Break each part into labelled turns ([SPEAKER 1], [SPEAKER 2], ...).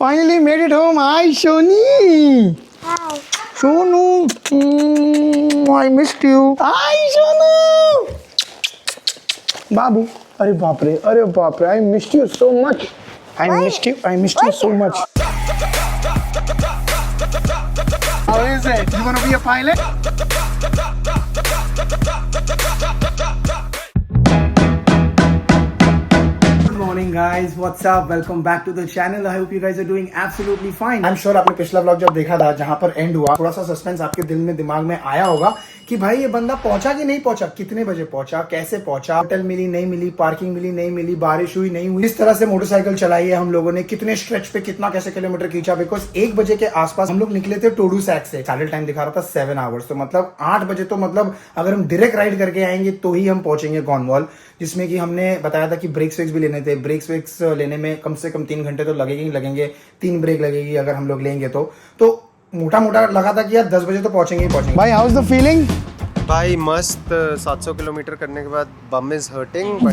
[SPEAKER 1] Finally made it home. Hi, Shoni.
[SPEAKER 2] Hi.
[SPEAKER 1] Shonu. I missed you. Hi, Shonu. Babu. अरे बाप रे. I missed you so much. I missed you so much. How is it? You wanna be a pilot? Morning guys, what's up? Welcome back to the channel. I hope you guys are doing absolutely fine. I'm sure आपने पिछला vlog जब देखा था जहां पर and हुआ थोड़ा सा सस्पेंस आपके दिल में दिमाग में आया होगा कि भाई ये बंदा पहुंचा कि नहीं पहुंचा, कितने बजे पहुंचा, कैसे पहुंचा, होटल मिली नहीं मिली, पार्किंग मिली नहीं मिली, बारिश हुई नहीं हुई, इस तरह से मोटरसाइकिल चलाई है हम लोगों ने, कितने स्ट्रेच पे कितना कैसे किलोमीटर खींचा। बिकॉज 1 बजे के आसपास हम लोग निकले थे टोडू सैक से। सैडल टाइम दिखा रहा था 7 आवर्स, तो मतलब 8 बजे तो मतलब अगर हम डायरेक्ट राइड करके आएंगे तो ही हम पहुंचेंगे कॉर्नवॉल, जिसमें कि हमने बताया था कि ब्रेक्स वेक्स भी लेने थे। ब्रेक्स वेक्स लेने में कम से कम 3 घंटे तो लगेंगे ही लगेंगे, 3 ब्रेक लगेगी अगर हम लोग लेंगे तो मोटा मोटा लगा था कि यार 10 बजे तो पहुंचेंगे ही पहुंचेंगे। भाई हाउ इज द फीलिंग?
[SPEAKER 3] भाई मस्त 700 किलोमीटर करने के बाद bum is hurting,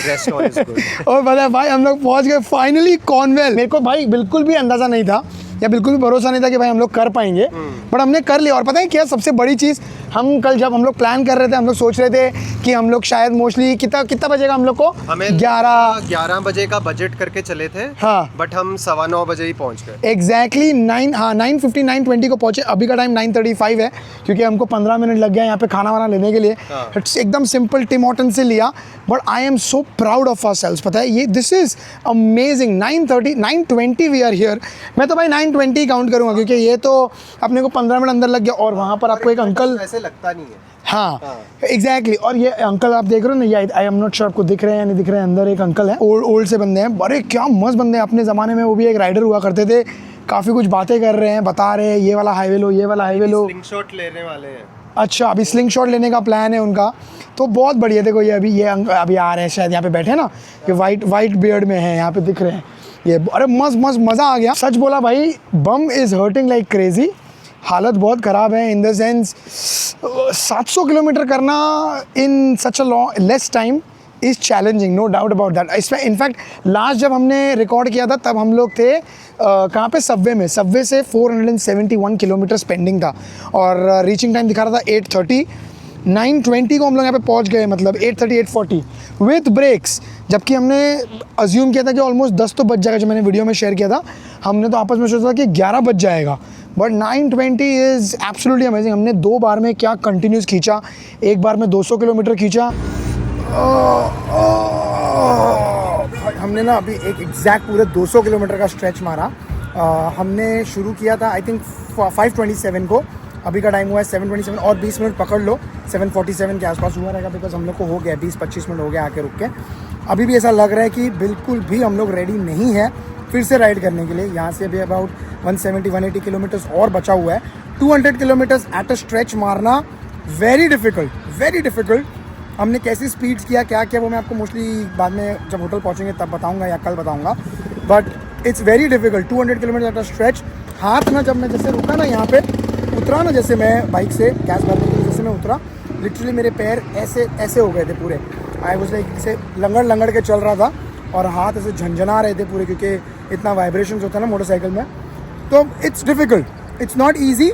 [SPEAKER 3] rest all is good.
[SPEAKER 1] और पता है भाई हम लोग पहुंच गए फाइनली कॉर्नवॉल। मेरे को भाई बिल्कुल भी अंदाजा नहीं था या बिल्कुल भी भरोसा नहीं था कि भाई हम लोग कर पाएंगे, बट हमने कर लिया। और पता है क्या सबसे बड़ी चीज़, हम कल जब हम लोग प्लान कर रहे थे हम लोग सोच रहे थे कि हम लोग शायद मोस्टली कितना बजेगा हम लोग को,
[SPEAKER 3] हमें 11 बजे का बजट करके चले थे।
[SPEAKER 1] हाँ,
[SPEAKER 3] बट हम 9:15 बजे ही पहुंच गए।
[SPEAKER 1] एग्जैक्टली 9:50 9:20 को पहुंचे। अभी का टाइम 9:35 है क्योंकि हमको 15 मिनट लग गया यहाँ पे खाना वाना लेने के लिए। एकदम सिंपल टिम हॉर्टन से लिया, but I am so proud of ourselves. पता है ये this is amazing. 9:20 we are here. मैं तो भाई 9:20 काउंट करूँगा क्योंकि ये तो अपने को 15 मिनट अंदर लग गया। और वहाँ पर आपको एक अंकल,
[SPEAKER 3] ऐसे लगता नहीं है।
[SPEAKER 1] हाँ एग्जैक्टली। और ये अंकल आप देख रहे हो ना, ये आई एम नॉट श्योर आपको दिख रहे हैं या नहीं दिख रहे हैं, अंदर एक अंकल है, ओल्ड से बंदे हैं, बड़े क्या मस्त बंदे हैं। अपने ज़माने में वो भी एक राइडर हुआ करते थे, काफ़ी कुछ बातें कर रहे हैं, बता रहे हैं ये वाला हाईवे लो, ये वाला हाईवे लो।
[SPEAKER 3] स्लिंग शॉट लेने वाले हैं।
[SPEAKER 1] अच्छा, अभी स्लिंग शॉट लेने का प्लान है उनका, तो बहुत बढ़िया। देखो ये अभी आ रहे हैं शायद, यहाँ पे बैठे ना, ये वाइट बियर्ड में है, यहाँ पे दिख रहे हैं ये। अरे मस्त मज़ा आ गया। सच बोला भाई, बम इज़ हर्टिंग लाइक क्रेजी। हालत बहुत ख़राब है इन द सेंस 700 किलोमीटर करना in such a less time is challenging, no doubt about that. इसमें इनफैक्ट लास्ट जब हमने रिकॉर्ड किया था तब हम लोग थे कहाँ पे, सबवे से 471 किलोमीटर पेंडिंग था और रीचिंग टाइम दिखा रहा था 8:30। 9:20 को हम लोग यहाँ पे पहुँच गए, मतलब 8:30 8:40 विथ ब्रेक्स। जबकि हमने अज्यूम किया था कि ऑलमोस्ट 10 तो बज जाएगा, जो मैंने वीडियो में शेयर किया था। हमने तो आपस में सोचा था कि 11 बज जाएगा, बट 9:20 इज़ एब्सोल्युटली अमेजिंग। हमने 2 बार में क्या कंटिन्यूस खींचा, एक बार में 200 किलोमीटर खींचा। हमने ना अभी एक एग्जैक्ट पूरे 200 किलोमीटर का स्ट्रेच मारा। हमने शुरू किया था आई थिंक 5:27 को, अभी का टाइम हुआ है 7:27 और 20 मिनट पकड़ लो, 7:47 के आसपास हुआ रहेगा। बिकॉज हम लोग को हो गया 20-25 मिनट हो गया आके रुक के। अभी भी ऐसा लग रहा है कि बिल्कुल भी हम लोग रेडी नहीं है फिर से राइड करने के लिए। यहाँ से अभी अबाउट 170-180 किलोमीटर्स और बचा हुआ है। 200 किलोमीटर्स एट अ स्ट्रेच मारना वेरी डिफ़िकल्ट। हमने कैसी स्पीड्स किया, क्या किया, वो मैं आपको मोस्टली बाद में जब होटल पहुँचेंगे तब बताऊँगा या कल बताऊँगा। But it's very difficult 200 kilometre at a stretch. हाथ ना जब मैं जैसे रुका ना, यहाँ पे उतरा ना, जैसे मैं बाइक से गैस भरने के लिए जैसे मैं उतरा, लिटरली मेरे पैर ऐसे हो गए थे पूरे। आई वाज लाइक जैसे लंगड़ के चल रहा था और हाथ ऐसे झंझना रहे थे पूरे, क्योंकि इतना वाइब्रेशंस होता है ना मोटरसाइकिल में। तो it's difficult, it's not easy.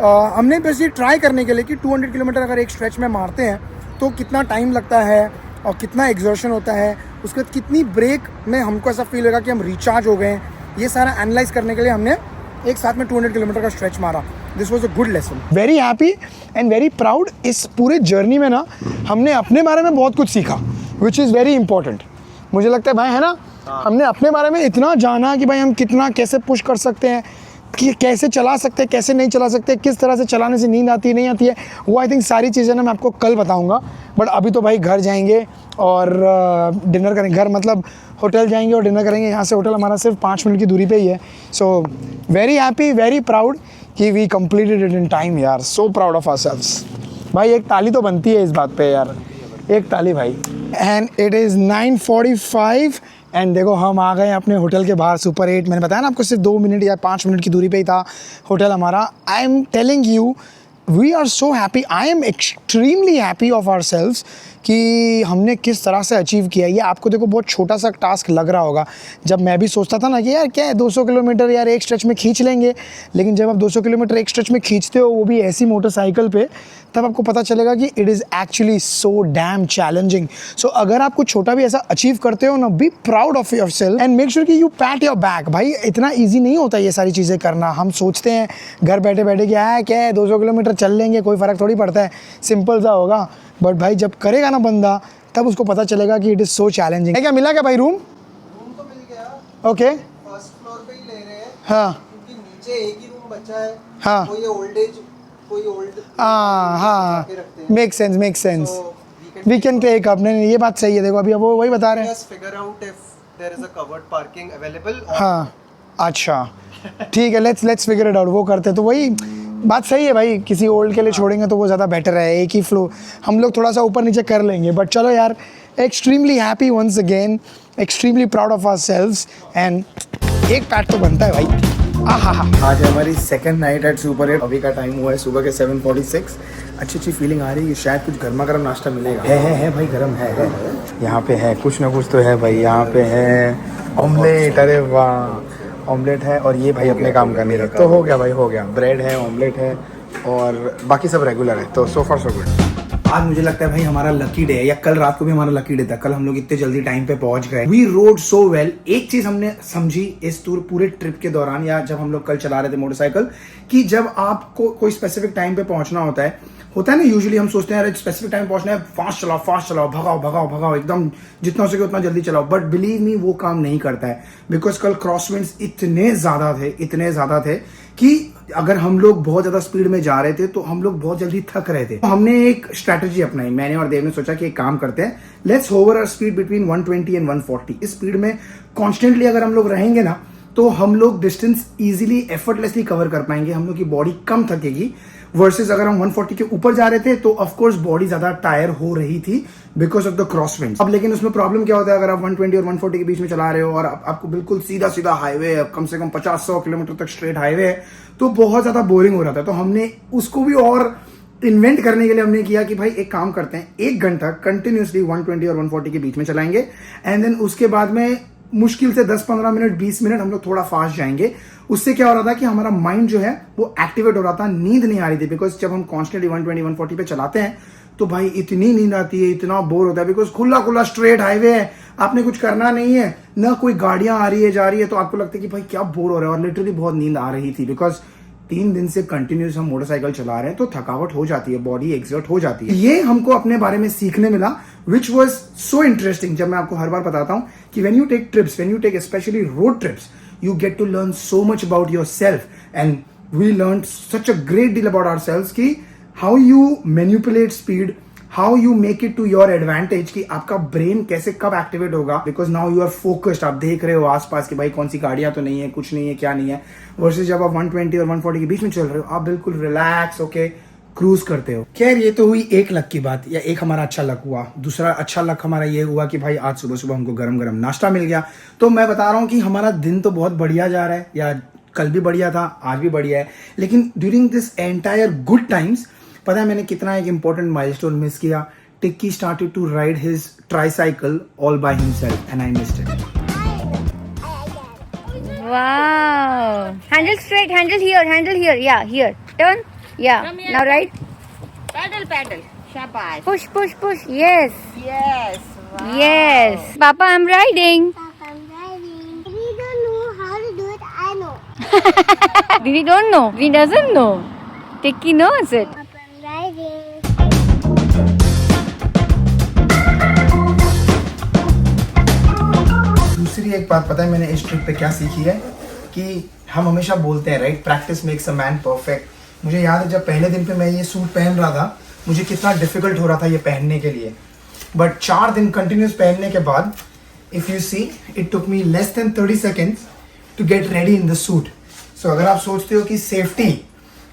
[SPEAKER 1] हमने बस ये ट्राई करने के लिए कि 200 किलोमीटर अगर एक स्ट्रेच में मारते हैं तो कितना टाइम लगता है और कितना एग्जर्शन होता है, उसके बाद कितनी ब्रेक में हमको ऐसा फील होगा कि हम रिचार्ज हो गए। ये सारा एनालाइज करने के लिए हमने एक साथ में 200 किलोमीटर का स्ट्रेच मारा। This was a good lesson. Very happy and very proud. इस पूरे जर्नी में ना हमने अपने बारे में बहुत कुछ सीखा, विच इज़ वेरी इंपॉर्टेंट। मुझे लगता है भाई, है ना, हमने अपने बारे में इतना जाना कि भाई हम कितना कैसे पुश कर सकते हैं, कि कैसे चला सकते हैं, कैसे नहीं चला सकते, किस तरह से चलाने से नींद आती है नहीं आती है, वो आई थिंक सारी चीज़ें ना मैं आपको कल बताऊंगा। बट अभी तो भाई घर जाएंगे और डिनर करेंगे। घर मतलब होटल जाएंगे और डिनर करेंगे। यहाँ से होटल हमारा सिर्फ 5 मिनट की दूरी पे ही है। So very happy, very proud कि we completed it in time यार। So proud of ourselves. भाई एक ताली तो बनती है इस बात पे यार, एक ताली भाई। एंड इट इज़ 9:45 एंड देखो हम आ गए अपने होटल के बाहर, सुपर 8। मैंने बताया ना आपको सिर्फ 2 मिनट या 5 मिनट की दूरी पे ही था होटल हमारा। I am telling you, we are so happy. I am extremely happy of ourselves कि हमने किस तरह से अचीव किया। ये आपको देखो बहुत छोटा सा टास्क लग रहा होगा। जब मैं भी सोचता था ना कि यार क्या है 200 किलोमीटर यार एक स्ट्रेच में खींच लेंगे, लेकिन जब आप 200 किलोमीटर एक स्ट्रेच में खींचते हो वो भी ऐसी मोटरसाइकिल पे, तब आपको पता चलेगा कि it is actually so damn challenging. So अगर आप कुछ छोटा भी ऐसा अचीव करते हो ना, be proud of your self and make sure कि यू पैट योर बैक। भाई इतना ईजी नहीं होता ये सारी चीज़ें करना। हम सोचते हैं घर बैठे बैठे क्या है 200 किलोमीटर चल लेंगे, कोई फ़र्क थोड़ी पड़ता है, सिंपल सा होगा। बट भाई जब करेगा ना बंदा, तब उसको पता चलेगा कि इट इज़ सो चैलेंजिंग। क्या मिला क्या भाई? रूम
[SPEAKER 3] तो मिल गया।
[SPEAKER 1] ओके,
[SPEAKER 3] फर्स्ट फ्लोर पे ही ले रहे हैं।
[SPEAKER 1] हाँ
[SPEAKER 3] क्योंकि नीचे एक ही रूम बचा है।
[SPEAKER 1] हाँ
[SPEAKER 3] कोई ओल्ड एज, कोई ओल्ड,
[SPEAKER 1] हाँ, make sense we can take up. नहीं ये बात सही है। देखो अभी वो वही बता रहे हैं,
[SPEAKER 3] figure out if there is a covered parking available.
[SPEAKER 1] हाँ अच्छा ठीक है, लेट्स फिगर इट आउट। वो करते तो वही बात सही है भाई, किसी ओल्ड के लिए छोड़ेंगे तो वो ज़्यादा बेटर है। एक ही फ्लो, हम लोग थोड़ा सा ऊपर नीचे कर लेंगे। बट चलो यार, extremely happy once again, extremely proud of ourselves and एक पैट तो बनता है भाई। आज हमारी सेकंड नाइट एट सुपर 8। अभी का टाइम हुआ है सुबह के 7:46। अच्छी फीलिंग आ रही है, शायद कुछ गर्मा गर्म नाश्ता मिलेगा। है भाई, गर्म है। यहाँ पे है कुछ ना कुछ तो है भाई। यहाँ पे है ऑमलेट, अरे वाह ऑमलेट है। और ये भाई अपने काम करने लगे तो हो गया भाई, हो गया। ब्रेड है, ऑमलेट है और बाकी सब रेगुलर है। तो सो फार सो गुड। आज मुझे लगता है भाई हमारा लकी डे है, या कल रात को भी हमारा लकी डे था। कल हम लोग इतने जल्दी टाइम पे पहुंच गए। We rode so well. एक चीज हमने समझी इस पूरे ट्रिप के दौरान, या जब हम लोग कल चला रहे थे मोटरसाइकिल, कि जब आपको कोई स्पेसिफिक टाइम पे पहुंचना होता है ना, यूजुअली हम सोचते हैं यार स्पेसिफिक टाइम पहुंचना है, फास्ट चलाओ, भगाओ एकदम, जितना हो सके उतना जल्दी चलाओ। बट बिलीव मी वो काम नहीं करता है। बिकॉज कल क्रॉसविंड्स इतने ज्यादा थे कि अगर हम लोग बहुत ज्यादा स्पीड में जा रहे थे तो हम लोग बहुत जल्दी थक रहे थे। तो हमने एक स्ट्रैटेजी अपनाई, मैंने और देव ने सोचा कि एक काम करते हैं, let's hover our speed between 120 and 140। इस स्पीड में कॉन्स्टेंटली अगर हम लोग रहेंगे ना, तो हम लोग डिस्टेंस इजीली एफर्टलेसली कवर कर पाएंगे। हम लोग की बॉडी कम थकेगी। वर्सेस अगर हम 140 के ऊपर जा रहे थे तो ऑफ कोर्स बॉडी ज्यादा टायर हो रही थी बिकॉज ऑफ द क्रॉसविंड्स। अब लेकिन उसमें प्रॉब्लम क्या होता है, अगर आप 120 और 140 के बीच में चला रहे हो और आपको बिल्कुल सीधा हाईवे है, कम से कम 50-100 किलोमीटर तक स्ट्रेट हाईवे है, तो बहुत ज्यादा बोरिंग हो रहा था। तो हमने उसको भी और इन्वेंट करने के लिए हमने किया कि भाई एक काम करते हैं, 1 घंटा कंटिन्यूसली 120 और 140 के बीच में चलाएंगे एंड देन उसके बाद में मुश्किल से 10-15 मिनट 20 मिनट हम लोग थोड़ा फास्ट जाएंगे। उससे क्या हो रहा था कि हमारा माइंड जो है वो एक्टिवेट हो रहा था, नींद नहीं आ रही थी। बिकॉज जब हम कॉन्स्टेंटली 120-140 पे चलाते हैं तो भाई इतनी नींद आती है, इतना बोर होता है। बिकॉज खुला स्ट्रेट हाईवे है, आपने कुछ करना नहीं है, ना कोई गाड़ियां आ रही है जा रही है, तो आपको लगता है कि भाई क्या बोर हो रहा है। और लिटरली बहुत नींद आ रही थी बिकॉज 3 दिन से कंटिन्यूस हम मोटरसाइकिल चला रहे हैं, तो थकावट हो जाती है, बॉडी एक्सर्ट हो जाती है। ये हमको अपने बारे में सीखने मिला, विच वॉज सो इंटरेस्टिंग। जब मैं आपको हर बार बताता हूं कि when you take trips, when you take specially road trips, you get to learn so much about yourself, and we learned such a great deal about ourselves कि how you manipulate speed, how you make it to your advantage, कि आपका brain कैसे कब activate होगा, because now you are focused। आप देख रहे हो आसपास कि भाई कौन सी गाड़ियां तो नहीं है, कुछ नहीं है, क्या नहीं है। वर्सेस जब आप 120 और 140 के बीच में चल रहे हो, आप बिल्कुल रिलैक्स होके क्रूज करते हो। खैर ये तो हुई एक लक की बात, या एक हमारा अच्छा लक हुआ। दूसरा अच्छा लक हमारा ये हुआ कि भाई आज सुबह सुबह हमको गरम गरम नाश्ता मिल गया। तो मैं बता रहा हूँ कि हमारा दिन तो बहुत बढ़िया जा रहा है, या कल भी बढ़िया था, आज भी बढ़िया है। लेकिन during this entire good times, पता है मैंने कितना एक इंपॉर्टेंट माइलस्टोन मिस किया। Tikki started to ride his tricycle all by himself and I missed it.
[SPEAKER 2] Wow. Handle straight, handle here. Yeah, here. Turn. Yeah. Now right.
[SPEAKER 4] Paddle. Shabash.
[SPEAKER 2] Push. Yes.
[SPEAKER 4] Yes. Wow.
[SPEAKER 2] Yes. Papa, I'm riding.
[SPEAKER 5] I'm riding. We don't know how to do it. I know.
[SPEAKER 2] Didi don't know. Didi doesn't know. Tikki knows it.
[SPEAKER 5] Papa, I'm riding.
[SPEAKER 1] दूसरी एक बात पता है मैंने इस trip पे क्या सीखी है, कि हम हमेशा बोलते हैं right, practice makes a man perfect. मुझे याद है जब पहले दिन पे मैं ये सूट पहन रहा था, मुझे कितना डिफिकल्ट हो रहा था ये पहनने के लिए। बट 4 दिन कंटिन्यूस पहनने के बाद, if you see, it took me less than 30 seconds to get ready in the suit. So अगर आप सोचते हो कि सेफ्टी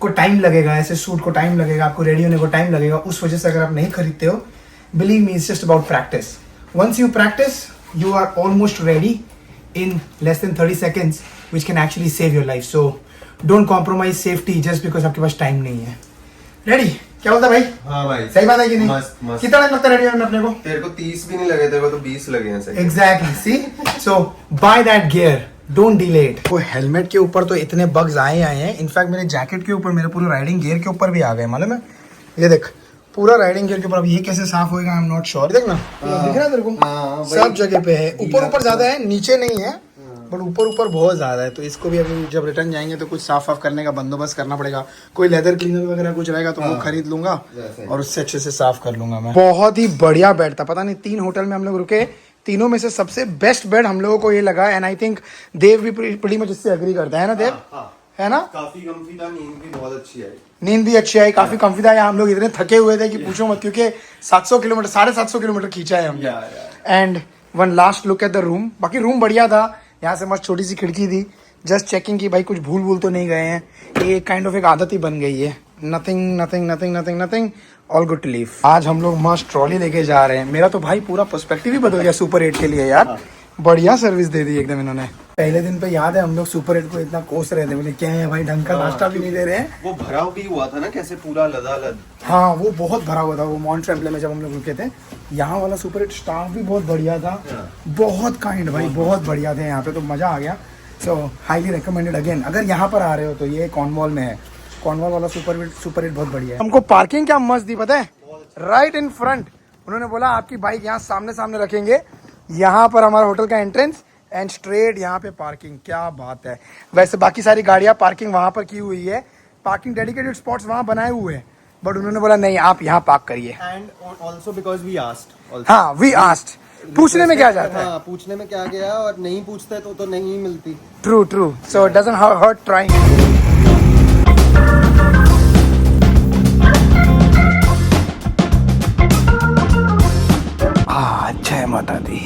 [SPEAKER 1] को टाइम लगेगा, ऐसे सूट को टाइम लगेगा, आपको रेडी होने को टाइम लगेगा, उस वजह से अगर आप नहीं खरीदते हो, believe me it's just about practice. Once you practice, you are almost ready in less than 30 seconds, which can actually save your life. So don't compromise safety just because आपके पास टाइम नहीं है। Ready? क्या बोलता भाई?
[SPEAKER 3] हाँ भाई,
[SPEAKER 1] सही बात है कि नहीं?
[SPEAKER 3] मस्त मस्त।
[SPEAKER 1] कितना टाइम लगता है रेडी होने में अपने को?
[SPEAKER 3] तेरे को 30 भी नहीं लगे, तेरे को तो 20 लगे हैं सही।
[SPEAKER 1] Exactly, see so by that gear, don't delay it. वो हेलमेट के ऊपर तो इतने बग्स आए हैं, इनफैक्ट मेरे जैकेट के ऊपर, मेरे पूरे राइडिंग गियर के ऊपर भी आ गए, मालूम है? ये देख, पूरा राइडिंग गियर के ऊपर। अब ये कैसे साफ होएगा आई एम नॉट श्योर। देख ना, दिख रहा है तेरे को? सब जगह पे है, ऊपर ज्यादा है, नीचे नहीं है, बट ऊपर बहुत ज्यादा है। तो इसको भी अभी जब रिटर्न जाएंगे तो कुछ साफ वाफ करने का बंदोबस्त करना पड़ेगा। कोई लेदर क्लीनर वगैरह कुछ रहेगा तो वो खरीद लूंगा और उससे अच्छे से साफ कर लूंगा मैं। बहुत ही बढ़िया बेड था, पता नहीं 3 होटल में हम लोग रुके, तीनों में से सबसे बेस्ट बेड हम लोगों को ये लगा। एंड आई थिंक देव भी pretty much इससे एग्री करता है ना देव? है ना?
[SPEAKER 3] काफी कम्फी था, नींद भी बहुत अच्छी आई।
[SPEAKER 1] नींद भी अच्छी आई, काफी कम्फी था। यहाँ हम लोग इतने थके हुए थे कि पूछो मत, क्योंकि 700 किलोमीटर 750 किलोमीटर खींचा है हमने। And one last look at the room. बाकी रूम बढ़िया था, यहाँ से मस्त छोटी सी खिड़की थी, जस्ट चेकिंग की भाई कुछ भूल तो नहीं गए हैं। ये काइंड ऑफ एक आदत ही बन गई है। Nothing all good to leave. आज हम लोग मस्त ट्रॉली लेके जा रहे हैं। मेरा तो भाई पूरा पर्सपेक्टिव ही बदल गया सुपर 8 के लिए यार। बढ़िया सर्विस दे दी एकदम इन्होंने। पहले दिन पे याद है हम लोग सुपर 8 को इतना कोस रहे थे, बोले क्या है भाई, ढंग का नाश्ता भी नहीं दे रहे हैं।
[SPEAKER 3] वो भराव भी हुआ था ना कैसे, पूरा लदालद।
[SPEAKER 1] हाँ, वो बहुत भरा हुआ था वो मॉन्ट ट्रैम्पले में जब हम लोग रुके थे। यहाँ वाला सुपर 8 स्टाफ भी बहुत बढ़िया था, बहुत काइंड भाई, बहुत बढ़िया थे यहाँ पे, तो मजा आ गया। सो हाईली रिकमेंडेड अगेन, अगर यहाँ पर आ रहे हो तो ये कॉर्नवॉल में है। कॉर्नवॉल वाला सुपर 8 बहुत बढ़िया है। हमको पार्किंग क्या मस्त दी पता है, राइट इन फ्रंट। उन्होंने बोला आपकी बाइक यहाँ सामने रखेंगे, यहाँ पर हमारा होटल का एंट्रेंस एंड स्ट्रेट यहाँ पे पार्किंग। क्या बात है। वैसे बाकी सारी गाड़ियाँ पार्किंग वहाँ पर की हुई है, पार्किंग डेडिकेटेड स्पॉट्स वहाँ बनाए हुए हैं, बट उन्होंने बोला नहीं आप यहाँ पार्क करिए।
[SPEAKER 3] And also because we asked.
[SPEAKER 1] हाँ, वी आस्क्ड। पूछने में क्या जाता है?
[SPEAKER 3] हाँ, पूछने में क्या गया, और नहीं पूछते तो नहीं मिलती।
[SPEAKER 1] True so it doesn't hurt trying. Jai Mata दी।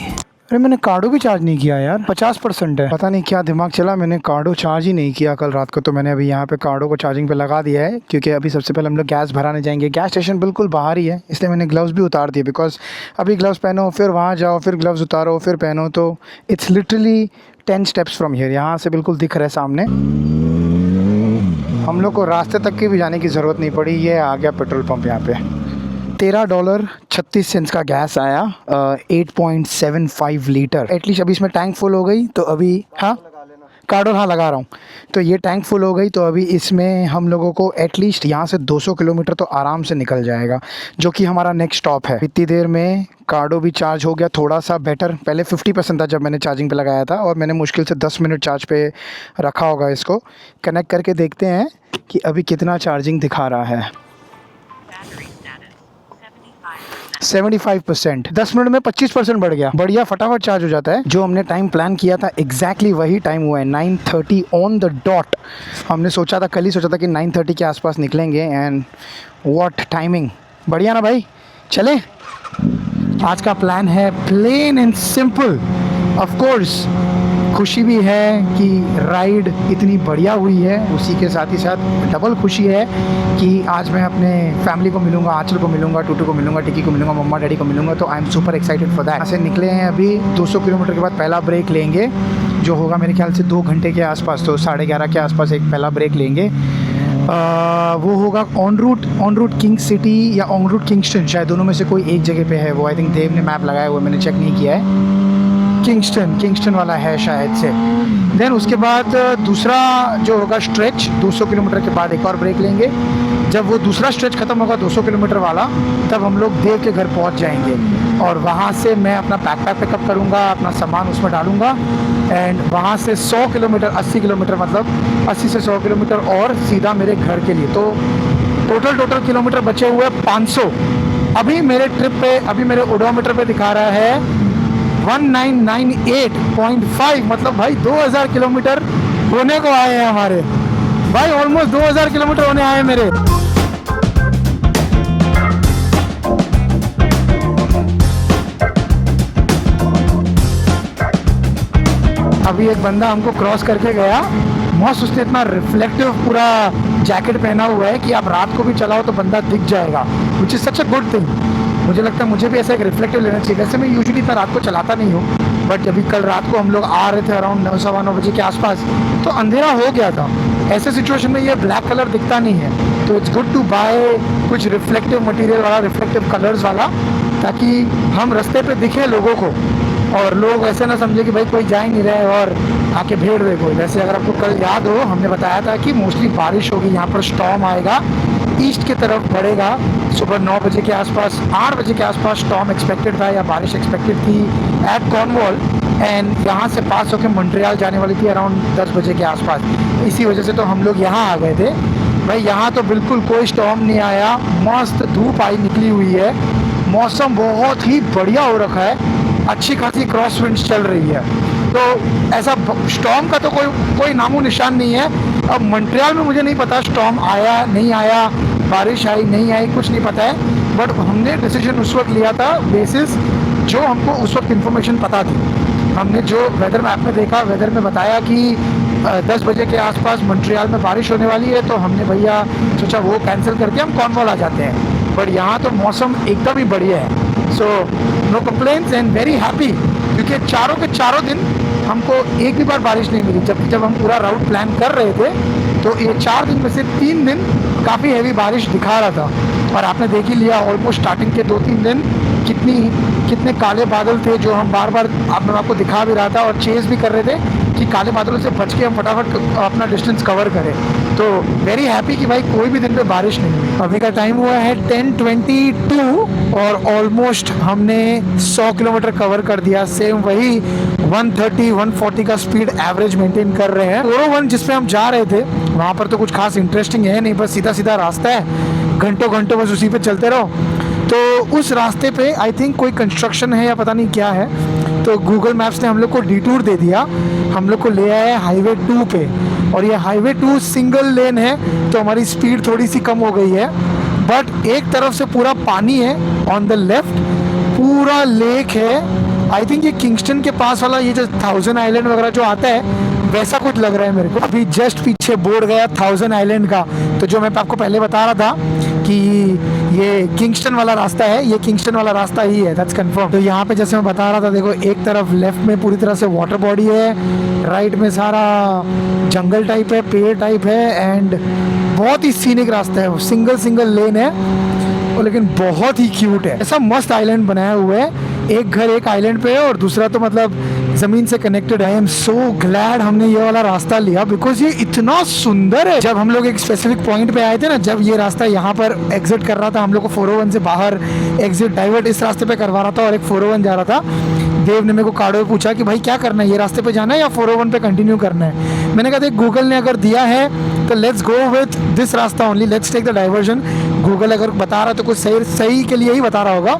[SPEAKER 1] अरे मैंने कार्डो भी चार्ज नहीं किया यार, 50% है। पता नहीं क्या दिमाग चला, मैंने कार्डो चार्ज ही नहीं किया कल रात को। तो मैंने अभी यहाँ पे कार्डो को चार्जिंग पे लगा दिया है, क्योंकि अभी सबसे पहले हम लोग गैस भराने जाएंगे। गैस स्टेशन बिल्कुल बाहर ही है, इसलिए मैंने ग्लव्स भी उतार दिए, बिकॉज अभी ग्लव्स पहनो, फिर वहाँ जाओ, फिर ग्लव्स उतारो, फिर पहनो, तो it's literally 10 steps from here. यहाँ से बिल्कुल दिख रहा है सामने। हम लोग को रास्ते तक की भी जाने की ज़रूरत नहीं पड़ी। ये आ गया पेट्रोल पंप। यहाँ पे $13.36 का गैस आया, 8.75 लीटर। एटलीस्ट अभी इसमें टैंक फुल हो गई तो अभी, हाँ कार्डो हाँ लगा रहा हूँ, तो ये टैंक फुल हो गई तो अभी इसमें हम लोगों को एटलीस्ट यहाँ से 200 किलोमीटर तो आराम से निकल जाएगा, जो कि हमारा नेक्स्ट स्टॉप है। इतनी देर में कार्डो भी चार्ज हो गया थोड़ा सा बेटर। पहले 50% था जब मैंने चार्जिंग पे लगाया था, और मैंने मुश्किल से 10 मिनट चार्ज पे रखा होगा। इसको कनेक्ट करके देखते हैं कि अभी कितना चार्जिंग दिखा रहा है। 75%। 10 मिनट में 25% बढ़ गया। बढ़िया, फटाफट चार्ज हो जाता है। जो हमने टाइम प्लान किया था एग्जैक्टली वही टाइम हुआ है, 9:30 ऑन द डॉट। हमने सोचा था, कल ही सोचा था कि 9:30 के आसपास निकलेंगे, एंड व्हाट टाइमिंग। बढ़िया ना भाई, चले। आज का प्लान है plain and simple. Of course खुशी भी है कि राइड इतनी बढ़िया हुई है, उसी के साथ ही साथ डबल खुशी है कि आज मैं अपने फैमिली को मिलूंगा, आंचल को मिलूंगा, टूटू को मिलूंगा, टिकी को मिलूंगा, मम्मा डैडी को मिलूंगा। तो I am super excited for that. यहाँ से निकले हैं अभी, 200 किलोमीटर के बाद पहला ब्रेक लेंगे, जो होगा मेरे ख्याल से 2 घंटे के आसपास। तो 11:30 के आसपास एक पहला ब्रेक लेंगे। वो होगा ऑन रूट किंग सिटी या ऑन रूट किंगस्टन, शायद दोनों में से कोई एक जगह पे है। वो आई थिंक देव ने मैप लगाया हुआ है, मैंने चेक नहीं किया है। किंगस्टन वाला है शायद से। देन उसके बाद दूसरा जो होगा स्ट्रेच, 200 किलोमीटर के बाद एक और ब्रेक लेंगे। जब वो दूसरा स्ट्रेच खत्म होगा 200 किलोमीटर वाला, तब हम लोग देव के घर पहुंच जाएंगे, और वहाँ से मैं अपना बैकपैक पिकअप करूँगा, अपना सामान उसमें डालूँगा, एंड वहाँ से 100 किलोमीटर 80 किलोमीटर मतलब 80 से 100 किलोमीटर और सीधा मेरे घर के लिए। तो टोटल किलोमीटर बचे हुए 500। अभी मेरे ट्रिप पे, अभी मेरे ओडोमीटर पे दिखा रहा है 1998.5, मतलब भाई 2000 किलोमीटर होने को आए हैं हमारे भाई। ऑलमोस्ट 2000 किलोमीटर होने आए मेरे। अभी एक बंदा हमको क्रॉस करके गया, मस्त। उसने इतना रिफ्लेक्टिव पूरा जैकेट पहना हुआ है कि आप रात को भी चलाओ तो बंदा दिख जाएगा, which is such a good thing. मुझे लगता है मुझे भी ऐसा एक रिफ्लेक्टिव लेना चाहिए। वैसे मैं यूजुअली इतना रात को चलाता नहीं हूँ, बट अभी कल रात को हम लोग आ रहे थे अराउंड 9 सवा 9 बजे के आसपास, तो अंधेरा हो गया था। ऐसे सिचुएशन में ये ब्लैक कलर दिखता नहीं है, तो तो इट्स गुड टू बाय कुछ रिफ्लेक्टिव मटेरियल वाला, रिफ्लेक्टिव कलर्स वाला, ताकि हम रास्ते पे दिखे लोगों को और लोग ऐसे ना समझे कि भाई कोई जा ही नहीं रहे और आके भेड़ रहे कोई। वैसे अगर आपको कल याद हो, हमने बताया था कि मोस्टली बारिश होगी, यहाँ पर स्टॉर्म आएगा, ईस्ट की तरफ बढ़ेगा। सुबह 9 बजे के आसपास, 8 बजे के आसपास स्टॉर्म एक्सपेक्टेड था या बारिश एक्सपेक्टेड थी एट कॉर्नवॉल, एंड यहाँ से पास होकर मॉन्ट्रियल जाने वाली थी अराउंड 10 बजे के आसपास। इसी वजह से तो हम लोग यहाँ आ गए थे। भाई यहाँ तो बिल्कुल कोई स्टॉर्म नहीं आया, मस्त धूप आई निकली हुई है, मौसम बहुत ही बढ़िया हो रखा है, अच्छी खासी क्रॉस विंड्स चल रही है। तो ऐसा स्टॉर्म का तो कोई नामो निशान नहीं है। अब मॉन्ट्रियल में मुझे नहीं पता स्टॉर्म आया नहीं आया, बारिश आई नहीं आई, कुछ नहीं पता है, बट हमने डिसीजन उस वक्त लिया था बेसिस जो हमको उस वक्त इन्फॉर्मेशन पता थी। हमने जो वेदर मैप में देखा, वेदर में बताया कि 10 बजे के आसपास मॉन्ट्रियल में बारिश होने वाली है, तो हमने भैया सोचा वो कैंसिल करके हम कॉर्नवॉल आ जाते हैं। बट यहाँ तो मौसम एकदम ही बढ़िया है, so no complaints and very happy, क्योंकि चारों के चारों दिन हमको एक भी बार बारिश नहीं मिली। जब हम पूरा राउट प्लान कर रहे थे तो ये 4 दिन में से 3 दिन काफ़ी हैवी बारिश दिखा रहा था, और आपने देख ही लिया ऑलमोस्ट स्टार्टिंग के 2-3 दिन कितने काले बादल थे, जो हम बार बार आपको दिखा भी रहा था और चेस भी कर रहे थे कि काले बादलों से बच के हम फटाफट अपना डिस्टेंस कवर करें। तो वेरी हैप्पी कि भाई कोई भी दिन पे बारिश नहीं हुई। अभी का टाइम हुआ है 10:22 और ऑलमोस्ट हमने 100 किलोमीटर कवर कर दिया। सेम वही 130-140 का स्पीड एवरेज मेंटेन कर रहे हैं। 401 जिसपे हम जा रहे थे वहाँ पर तो कुछ खास इंटरेस्टिंग है नहीं, बस सीधा सीधा रास्ता है, घंटों घंटों बस उसी पे चलते रहो। तो उस रास्ते पे आई थिंक कोई कंस्ट्रक्शन है या पता नहीं क्या है, तो गूगल मैप्स ने हम लोग को डिटूर दे दिया, हम लोग को ले आया है हाईवे 2 पे, और ये हाईवे 2 सिंगल लेन है, तो हमारी स्पीड थोड़ी सी कम हो गई है। बट एक तरफ से पूरा पानी है, ऑन द लेफ्ट पूरा लेक है। आई थिंक ये किंगस्टन के पास वाला ये जो 1000 आइलैंड वगैरह जो आता है वैसा कुछ लग रहा है मेरे को। अभी जस्ट पीछे बोर्ड गया 1000 आइलैंड का, तो जो मैं आपको पहले बता रहा था कि ये किंगस्टन वाला रास्ता है, ये किंगस्टन वाला रास्ता ही है, दैट्स कंफर्म। तो यहाँ पे जैसे मैं बता रहा था, देखो एक तरफ लेफ्ट में पूरी तरह से वाटर बॉडी है, राइट में सारा जंगल टाइप है, पेड़ टाइप है, एंड बहुत ही सीनिक रास्ता है, सिंगल लेन है, और लेकिन बहुत ही क्यूट है। ऐसा मस्त आइलैंड बनाया हुआ है, एक घर एक आइलैंड पे है और दूसरा तो मतलब जमीन से कनेक्टेड है। आई एम सो ग्लैड हमने ये वाला रास्ता लिया, बिकॉज ये इतना सुंदर है। जब हम लोग एक स्पेसिफिक पॉइंट पे आए थे ना, जब ये रास्ता यहाँ पर एग्जिट कर रहा था, हम लोग को 401 से बाहर एग्जिट डाइवर्ट इस रास्ते पे करवा रहा था और एक 401 जा रहा था। देव ने मेरे को कार्डो पूछा कि भाई क्या करना है, ये रास्ते पे जाना है या 401 पे कंटिन्यू करना है। मैंने कहा देख गूगल ने अगर दिया है तो लेट्स गो विथ दिस रास्ता only, let's take the diversion. Google अगर बता रहा है तो कुछ सही के लिए ही बता रहा होगा,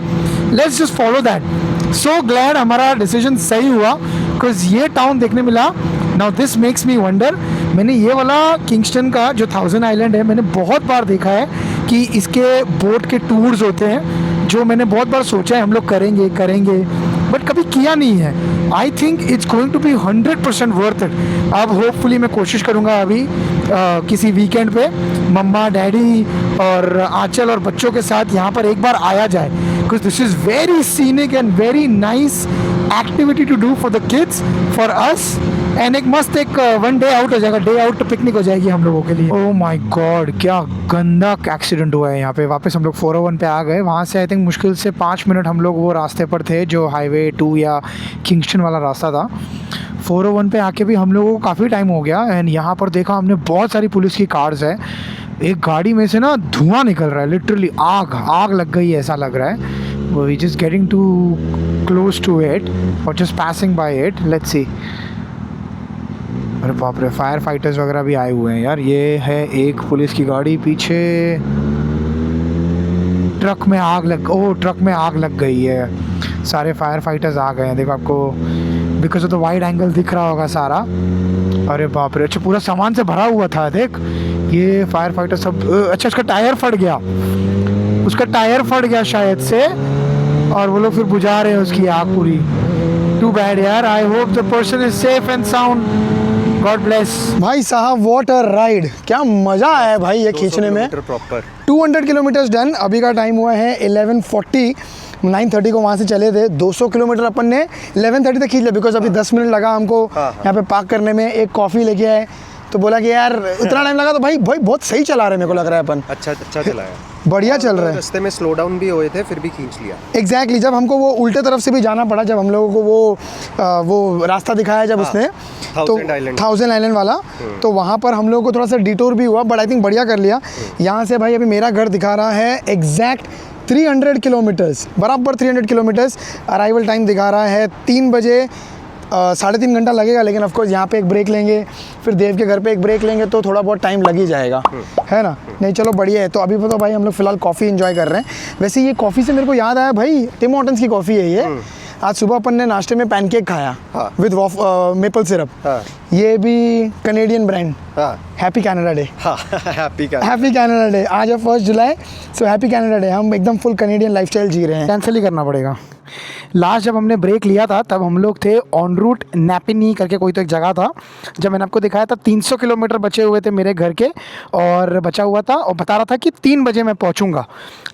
[SPEAKER 1] let's just follow that. So glad हमारा डिसीजन सही हुआ, बिकॉज ये टाउन देखने मिला। Now this makes me wonder, मैंने ये वाला किंगस्टन का जो 1000 आइलैंड है मैंने बहुत बार देखा है कि इसके बोट के टूर्स होते हैं, जो मैंने बहुत बार सोचा है हम लोग करेंगे बट कभी किया नहीं है। I think it's going to be 100% worth it. अब होपफुली मैं कोशिश करूँगा अभी किसी वीकेंड पे मम्मा डैडी और आंचल और बच्चों के साथ यहाँ पर एक बार आया जाए, because this is very scenic and very nice activity to do for the kids, for us, and एक मस्त एक 1 डे आउट हो जाएगा, डे आउट पिकनिक हो जाएगी हम लोगों के लिए। ओह माय गॉड, क्या गंदा एक्सीडेंट हुआ है यहाँ पे। वापस हम लोग 401 पे आ गए, वहाँ से आई थिंक मुश्किल से 5 मिनट हम लोग वो रास्ते पर थे जो हाईवे 2 या किंगस्टन वाला रास्ता था। 401 पे आके भी हम लोगों को काफ़ी टाइम हो गया, एंड यहाँ पर देखा हमने बहुत सारी पुलिस की कार्स है। एक गाड़ी में से ना धुआं निकल रहा है, लिटरली आग लग गई ऐसा लग रहा है। We just getting to close to it और just passing by it, let's see. अरे बाप रे, फायर फाइटर्स वगैरह भी आए हुए हैं यार। ये है एक पुलिस की गाड़ी, पीछे ट्रक में आग लग गई है, सारे फायर फाइटर्स आ गए हैं। देखो आपको because of the wide angle दिख रहा होगा सारा। अरे बाप रे, अच्छा पूरा सामान से भरा हुआ था, देख ये फायर फाइटर सब। अच्छा उसका टायर फट गया शायद से, और वो लोग फिर बुझा रहे हैं उसकी आग पूरी। टू बैड यार, I hope the person is safe and sound, God bless. भाई साहब व्हाट अ राइड, क्या मज़ा आया है भाई ये खींचने में। 200 किलोमीटर्स डन। अभी का टाइम हुआ है 11:40, 9:30 को वहाँ से चले थे। 200 किलोमीटर अपन ने 11:30 तक खींच लिया, बिकॉज अभी 10 मिनट लगा हमको यहाँ पे पार्क करने में। एक कॉफ़ी लेके आए, तो बोला कि यार उतना टाइम लगा, तो भाई बहुत सही चला रहे, मेरे को लग रहा है अपन
[SPEAKER 3] अच्छा चलाया,
[SPEAKER 1] बढ़िया चल रहा है।
[SPEAKER 3] रास्ते में स्लो डाउन भी हुए थे, फिर भी खींच लिया।
[SPEAKER 1] एग्जैक्टली जब हमको वो उल्टे तरफ से भी जाना पड़ा, जब हम लोगों को वो रास्ता दिखाया जब उसने, तो 1000 आइलैंड वाला, तो वहाँ पर हम लोगों को थोड़ा सा डिटूर भी हुआ, बट आई थिंक बढ़िया कर लिया। यहाँ से भाई अभी मेरा घर दिखा रहा है एग्जैक्ट 300 किलोमीटर्स, बराबर 300 किलोमीटर्स। अराइवल टाइम दिखा रहा है 3 बजे, 3.5 घंटा लगेगा, लेकिन ऑफकोर्स यहाँ पे एक ब्रेक लेंगे, फिर देव के घर पे एक ब्रेक लेंगे, तो थोड़ा बहुत टाइम लग ही जाएगा, है ना। नहीं चलो बढ़िया है। तो अभी तो भाई हम लोग फिलहाल कॉफ़ी एंजॉय कर रहे हैं। वैसे ये कॉफ़ी से मेरे को याद आया भाई, टिम हॉर्टन्स की कॉफ़ी है ये। आज सुबह अपन ने नाश्ते में पैनकेक खाया विद मेपल सिरप। ये भी Canadian brand, happy Canada day.
[SPEAKER 3] Happy
[SPEAKER 1] Canada day, आज है 1 जुलाई, सो हैप्पी कनाडा डे। हम एकदम फुल कनेडियन लाइफस्टाइल जी रहे हैं। कैंसिल ही करना पड़ेगा। लास्ट जब हमने ब्रेक लिया था तब हम लोग थे ऑन रूट नैपिनी करके कोई तो एक जगह था, जब मैंने आपको दिखाया था 300 किलोमीटर बचे हुए थे मेरे घर के, और बचा हुआ था, और बता रहा था कि 3 बजे मैं पहुंचूंगा।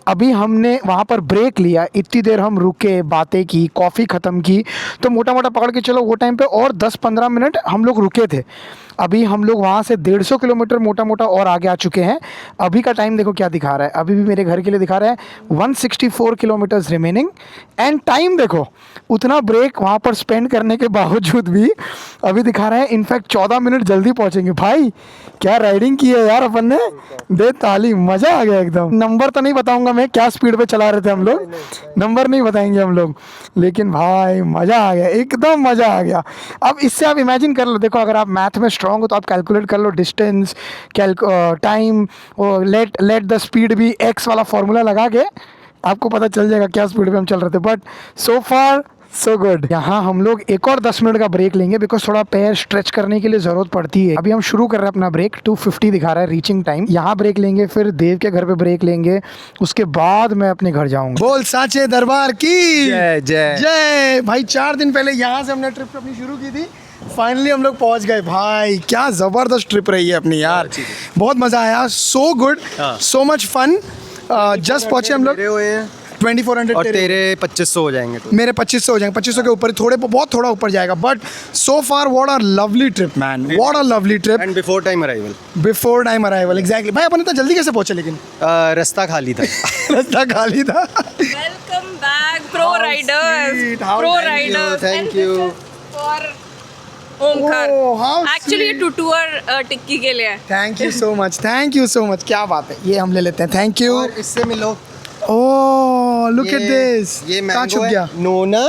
[SPEAKER 1] अभी हमने वहाँ पर ब्रेक लिया, इतनी देर हम रुके, बातें की, कॉफ़ी ख़त्म की, तो मोटा मोटा पकड़ के चलो वो टाइम पे और 10-15 मिनट हम लोग रुके थे। अभी हम लोग वहाँ से 150 किलोमीटर मोटा मोटा और आगे आ चुके हैं। अभी का टाइम देखो क्या दिखा रहा है, अभी भी मेरे घर के लिए दिखा रहा है 164 किलोमीटर्स रिमेनिंग। एंड टाइम देखो, उतना ब्रेक वहाँ पर स्पेंड करने के बावजूद भी अभी दिखा रहा है इनफैक्ट 14 मिनट जल्दी पहुँचेंगे। भाई क्या राइडिंग की है यार अपन ने, दे ताली, मज़ा आ गया एकदम। नंबर तो नहीं बताऊँगा मैं क्या स्पीड पे चला रहे थे हम लोग, नंबर नहीं बताएंगे हम लोग, लेकिन भाई मज़ा आ गया, एकदम मज़ा आ गया। अब इससे आप इमेजिन कर लो, देखो अगर आप मैथ में स्ट्रॉन्ग हो तो आप कैलकुलेट कर लो distance, time, let the speed भी एक्स वाला फॉर्मूला लगा के आपको पता चल जाएगा क्या स्पीड पे हम चल रहे थे। But so far so good. यहाँ हम लोग एक और 10 मिनट का ब्रेक लेंगे, बिकॉज थोड़ा पैर स्ट्रेच करने के लिए ज़रूरत पड़ती है। अभी हम शुरू कर रहे हैं अपना ब्रेक, 2:50 दिखा रहा है रीचिंग टाइम। यहाँ ब्रेक लेंगे, फिर देव के घर पे ब्रेक लेंगे, उसके बाद मैं अपने घर जाऊँगा। बोल साचे दरबार की
[SPEAKER 3] जय जय
[SPEAKER 1] जय। भाई 4 दिन पहले यहाँ से हमने ट्रिप अपनी शुरू की थी, फाइनली हम लोग पहुँच गए। भाई क्या ज़बरदस्त ट्रिप रही है अपनी यार, बहुत मज़ा आया, so good, so much fun. Just पहुँचे हम लोग, 2400
[SPEAKER 3] और तेरे 2500 हो जाएंगे, तो
[SPEAKER 1] मेरे 2500 हो जाएंगे, 2500 के ऊपर, बहुत थोड़ा ऊपर जाएगा। But so far what a lovely trip man, what a lovely trip.
[SPEAKER 3] And before time arrival
[SPEAKER 1] exactly. भाई अपन इतना जल्दी कैसे पहुंचे, लेकिन
[SPEAKER 3] रास्ता खाली था।
[SPEAKER 1] रास्ता खाली था।
[SPEAKER 6] Welcome back, pro riders. Pro riders.
[SPEAKER 3] Thank
[SPEAKER 6] And
[SPEAKER 3] you.
[SPEAKER 6] this is for Omkar.
[SPEAKER 1] Oh, how
[SPEAKER 6] Actually ये
[SPEAKER 1] sweet.
[SPEAKER 6] टूटूअर टिक्की के लिए है।
[SPEAKER 1] थैंक यू सो मच, क्या बात है। ये हम ले लेते हैं, थैंक यू।
[SPEAKER 3] और इससे मिलो,
[SPEAKER 1] ओह लुक एट दिस,
[SPEAKER 3] ये
[SPEAKER 1] कहाँ छुप
[SPEAKER 3] मैंगो
[SPEAKER 1] गया,
[SPEAKER 3] है, नोना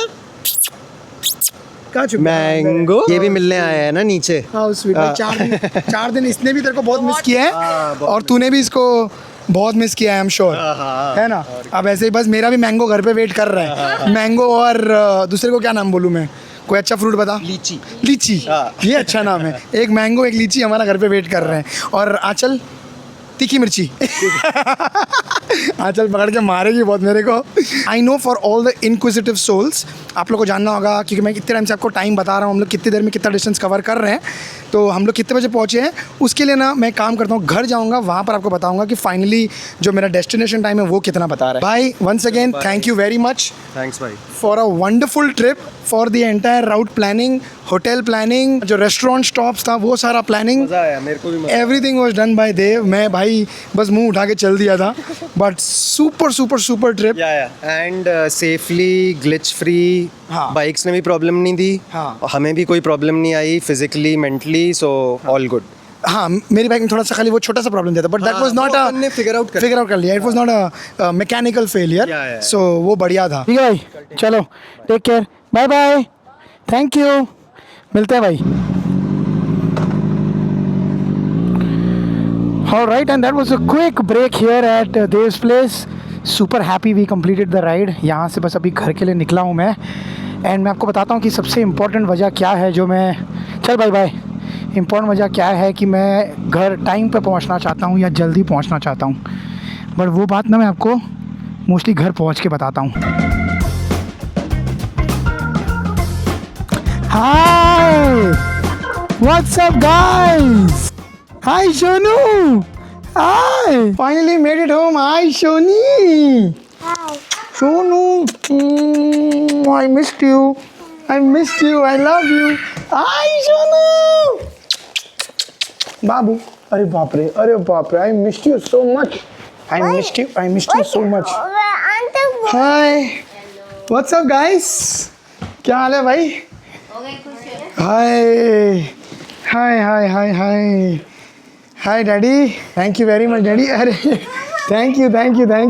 [SPEAKER 1] कहाँ छुप गया
[SPEAKER 3] मैंगो, ये भी मिलने आया है ना नीचे।
[SPEAKER 1] How sweet. 4 दिन इसने भी तेरे को बहुत मिस किया है, और तूने भी इसको बहुत मिस किया है, आई एम श्योर, है ना। अब ऐसे ही बस मेरा भी मैंगो घर पे वेट कर रहा है। मैंगो और दूसरे को क्या नाम बोलूँ मैं, कोई अच्छा फ्रूट बता। लीची, ये अच्छा नाम है। एक मैंगो एक लीची हमारा घर पे वेट कर रहे हैं। और आंचल तीखी मिर्ची आंचल पकड़ के मारेगी बहुत मेरे को। I know for all the inquisitive souls, आप लोग को जानना होगा क्योंकि मैं कितने टाइम से आपको टाइम बता रहा हूँ, हम लोग कितनी देर में कितना डिस्टेंस कवर कर रहे हैं, तो हम लोग कितने बजे पहुँचे हैं। उसके लिए ना मैं काम करता हूँ, घर जाऊँगा, वहाँ पर आपको बताऊँगा कि फाइनली जो मेरा डेस्टिनेशन टाइम है वो कितना बता रहा है। भाई once again thank you very much,
[SPEAKER 3] thanks भाई,
[SPEAKER 1] for a wonderful trip, for the entire route planning, hotel planning, जो रेस्टोरेंट स्टॉप्स था वो सारा प्लानिंग,
[SPEAKER 3] मज़ा आया, मेरे को भी मज़ा
[SPEAKER 1] एवरीथिंग वाज डन बाय देव। मैं भाई बस मुंह उठा के चल दिया था, but super super super trip.
[SPEAKER 3] And safely glitch free,
[SPEAKER 1] हाँ।
[SPEAKER 3] बाइक्स ने भी प्रॉब्लम नहीं दी,
[SPEAKER 1] हाँ।
[SPEAKER 3] और हमें भी कोई प्रॉब्लम नहीं आई physically mentally, so all good.
[SPEAKER 1] हाँ मेरी बाइक में थोड़ा सा खाली वो छोटा सा प्रॉब्लम दिया था, but that was not a,
[SPEAKER 3] हमने फिगर आउट
[SPEAKER 1] कर लिया, it was not a mechanical failure,
[SPEAKER 3] yeah.
[SPEAKER 1] सो वो बढ़िया था। ठीक है भाई, चलो take care, bye bye, thank you, मिलते हैं भाई। Alright, and that was a quick break here at Dev's place. Super happy we completed the ride. यहाँ से बस अभी घर के लिए निकला हूँ मैं, एंड मैं आपको बताता हूँ कि सबसे इम्पोर्टेंट वजह क्या है, जो मैं चल बाय बाय, इम्पोर्टेंट वजह क्या है कि मैं घर टाइम पे पहुँचना चाहता हूँ या जल्दी पहुँचना चाहता हूँ, बट वो बात ना मैं आपको मोस्टली घर पहुँच के बताता हूँ। Hi, what's up guys? Hi Shonu! Hi! Finally made it home. Hi Shoni!
[SPEAKER 5] Hi.
[SPEAKER 1] Shonu! I missed you. I missed you. I love you. Hi Shonu! बाबू, अरे बाप रे, I missed you so much, I missed you so much. Hi, what's up guys, क्या हाल है भाई? Hi hi hi hi hi hi daddy, thank you very much daddy. अरे thank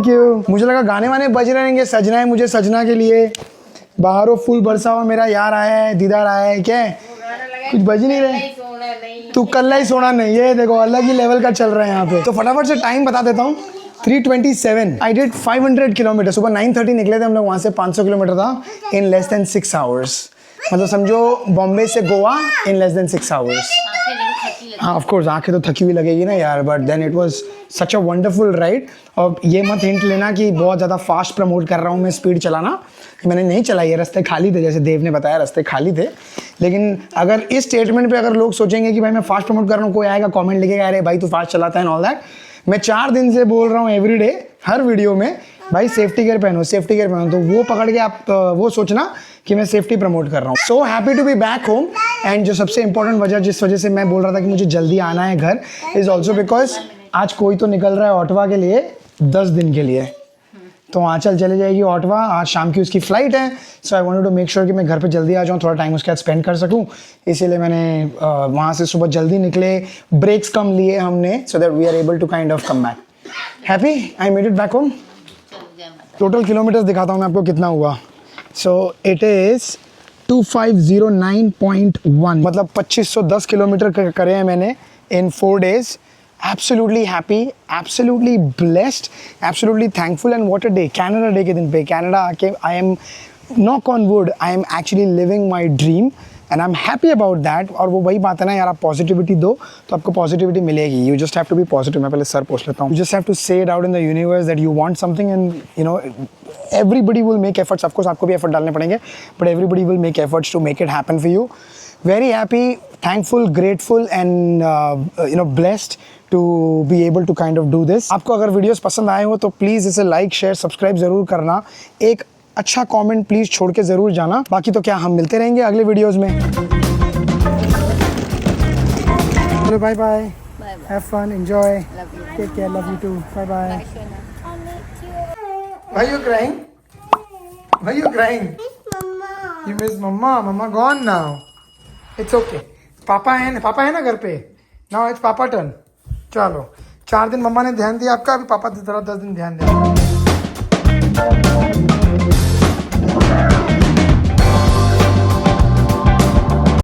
[SPEAKER 1] you. मुझे लगा गाने वाने बज रहेंगे, सजना है मुझे सजना के लिए। बाहरों फूल बरसा हुआ, मेरा यार आया है, दीदार आया है, क्या कुछ बज नहीं रहे। तू कल्ला ही सोना नहीं, ये देखो अलग ही लेवल का चल रहा है यहाँ पे। तो फटाफट से टाइम बता देता हूँ, 3:27। I did 500 kilometre. सुबह 9:30 निकले थे हम लोग वहाँ से, 500 किलोमीटर था इन लेस देन 6 आवर्स। मतलब समझो बॉम्बे से Goa in less than 6 hours. हाँ ऑफ कोर्स आंखें तो थकी हुई लगेगी ना यार, but then it was such a wonderful ride. और ये मत हिंट लेना कि बहुत ज़्यादा फास्ट प्रमोट कर रहा हूँ मैं स्पीड चलाना, मैंने नहीं चलाई है, रास्ते खाली थे, जैसे देव ने बताया रास्ते खाली थे। लेकिन अगर इस स्टेटमेंट पे अगर लोग सोचेंगे कि भाई मैं फास्ट प्रमोट कर रहा हूँ, कोई आएगा कमेंट लिखेगा अरे भाई तू फास्ट चलाता है एंड ऑल दैट, मैं 4 दिन से बोल रहा हूँ एवरीडे हर वीडियो में भाई सेफ्टी गियर पहनो, सेफ्टी गियर पहनो। तो वो पकड़ के आप वो सोचना कि मैं सेफ्टी प्रमोट कर रहा हूँ। So happy to be back home. And जो सबसे इंपॉर्टेंट वजह जिस वजह से मैं बोल रहा था कि मुझे जल्दी आना है घर, इज़ ऑल्सो बिकॉज आज कोई तो निकल रहा है ऑटवा के लिए 10 दिन के लिए। तो आंचल चले जाएगी ऑटवा, आज शाम की उसकी फ़्लाइट है। So I wanted to make sure कि मैं घर पे जल्दी आ जाऊँ, थोड़ा टाइम उसके साथ स्पेंड कर सकूँ। इसीलिए मैंने वहाँ से सुबह जल्दी निकले, ब्रेक्स कम लिए हमने, so that we are able to kind of come back. Happy I made it back home. Total kilometres दिखाता हूँ मैं आपको कितना हुआ। सो इट इज़ 2509.1, मतलब 2510 किलोमीटर करे हैं मैंने इन 4 days। Absolutely happy, absolutely blessed, absolutely thankful, and what a day! Canada Day के दिन पे Canada आके I am, knock on wood, I am actually living my dream and I'm happy about that। और वो वही बात है ना यार, आप पॉजिटिविटी दो तो आपको पॉजिटिविटी मिलेगी। You just have to be positive। मैं पहले सर पूछ लेता हूँ। You just have to say it out in the universe that you want something and you know everybody will make efforts। Of course आपको भी effort डालने पड़ेंगे, but everybody will make efforts to make it happen for you। Very happy, thankful, grateful and blessed to be able to kind of do this। आपको अगर videos पसंद आए हो तो प्लीज़ इसे लाइक शेयर सब्सक्राइब ज़रूर करना, एक अच्छा कमेंट प्लीज़ छोड़ के ज़रूर जाना। बाकी तो क्या, हम मिलते रहेंगे अगले वीडियोस में। चलो bye bye, have fun, enjoy, take care, love you too, bye bye. Why you crying? Why you crying? You miss mama? Mama gone now. It's okay. पापा है ना घर पे। Now it's पापा टर्न। चलो 4 दिन मम्मा ने ध्यान दिया आपका, अभी पापा की तरह 10 दिन ध्यान दें।